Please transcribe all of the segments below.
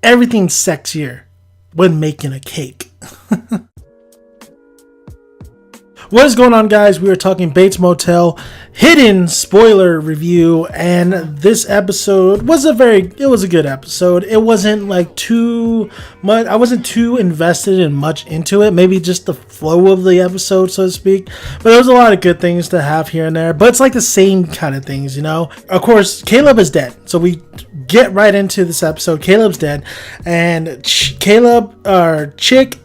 everything's sexier when making a cake. What is going on, guys? We are talking Bates Motel hidden spoiler review, and this episode was a good episode. It wasn't like too much. I wasn't too invested in much into it. Maybe just the flow of the episode, so to speak. But there was a lot of good things to have here and there. But it's like the same kind of things, you know. Of course, Caleb is dead, so we get right into this episode. Caleb's dead, and Chick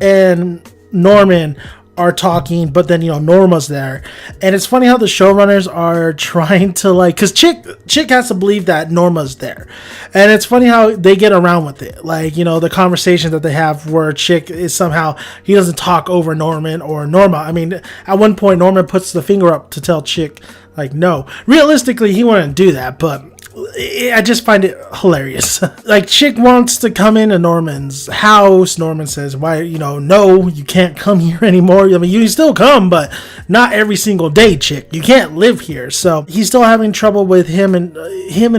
and Norman are talking, but then, you know, Norma's there. And it's funny how the showrunners are trying to, like, because Chick has to believe that Norma's there. And it's funny how they get around with it. Like, you know, the conversation that they have where Chick is somehow, he doesn't talk over Norman or Norma. I mean, at one point, Norman puts the finger up to tell Chick, like, no. Realistically, he wouldn't do that, but I just find it hilarious. Like, Chick wants to come into Norman's house. Norman says, why, no, you can't come here anymore. I mean, you can still come, but not every single day, Chick. You can't live here. So he's still having trouble with him and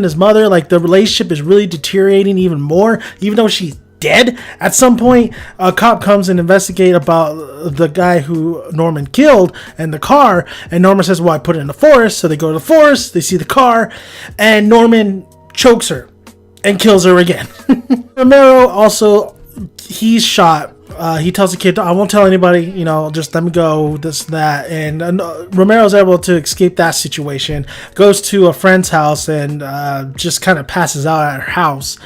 his mother. Like, the relationship is really deteriorating even more, even though she's dead. At some point, a cop comes and investigate about the guy who Norman killed and the car, and Norman says, well, I put it in the forest. So they go to the forest, they see the car, and Norman chokes her and kills her again. Romero also, he's shot. He tells the kid, I won't tell anybody, just let me go, this, that. And Romero's able to escape that situation, goes to a friend's house and just kind of passes out at her house.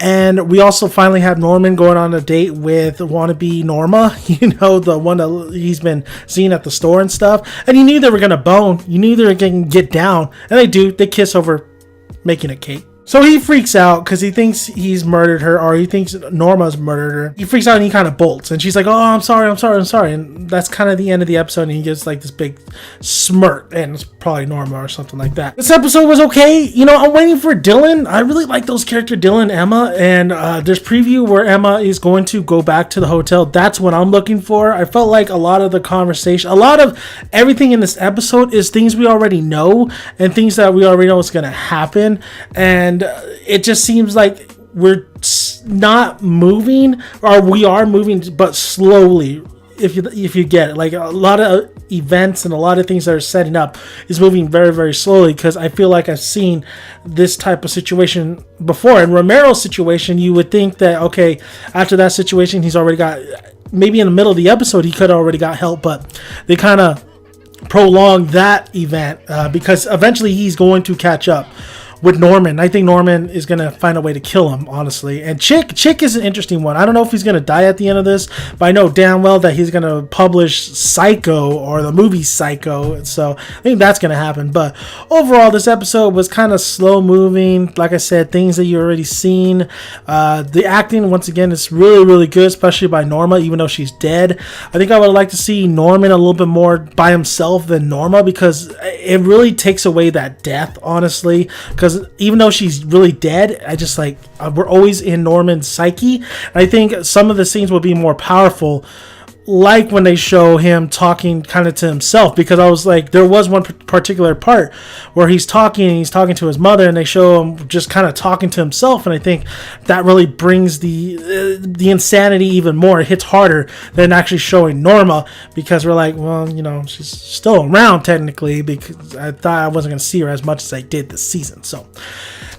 And we also finally have Norman going on a date with wannabe Norma, the one that he's been seeing at the store and stuff. And you knew they were going to bone. You knew they were going to get down. And they do. They kiss over making a cake. So he freaks out because he thinks he's murdered her, or he thinks Norma's murdered her. He freaks out and he kind of bolts. And she's like, oh, I'm sorry. And that's kind of the end of the episode. And he gets like this big smirk. And it's probably Norma or something like that. This episode was okay. I'm waiting for Dylan. I really like those characters, Dylan and Emma. And there's preview where Emma is going to go back to the hotel. That's what I'm looking for. I felt like a lot of the conversation, a lot of everything in this episode is things we already know and things that we already know is going to happen. And it just seems like we're not moving, or we are moving, but slowly. If you get it, like a lot of events and a lot of things that are setting up is moving very, very slowly, because I feel like I've seen this type of situation before. In Romero's situation, you would think that, okay, after that situation, he's already got, maybe in the middle of the episode, he could have already got help, but they kind of prolonged that event because eventually he's going to catch up with Norman. I think Norman is going to find a way to kill him, honestly. And Chick is an interesting one. I don't know if he's going to die at the end of this, but I know damn well that he's going to publish Psycho, or the movie Psycho. So I think that's going to happen. But overall, this episode was kind of slow moving. Like I said, things that you already seen. The acting, once again, is really, really good, especially by Norma, even though she's dead. I think I would like to see Norman a little bit more by himself than Norma, because it really takes away that death, honestly. Because even though she's really dead, I just like, we're always in Norman's psyche. I think some of the scenes will be more powerful, like when they show him talking kind of to himself, because I was like, there was one particular part where he's talking to his mother, and they show him just kind of talking to himself, and I think that really brings the insanity even more. It hits harder than actually showing Norma, because we're like, well, she's still around technically, because I thought I wasn't going to see her as much as I did this season. So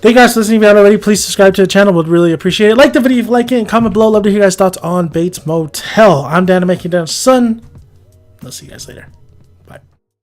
thank you guys for listening. If you haven't already, please subscribe to the channel. Would really appreciate it. Like the video if you like it, and comment below. Love to hear you guys' thoughts on Bates Motel. I'm Dan, making down son. I'll see you guys later.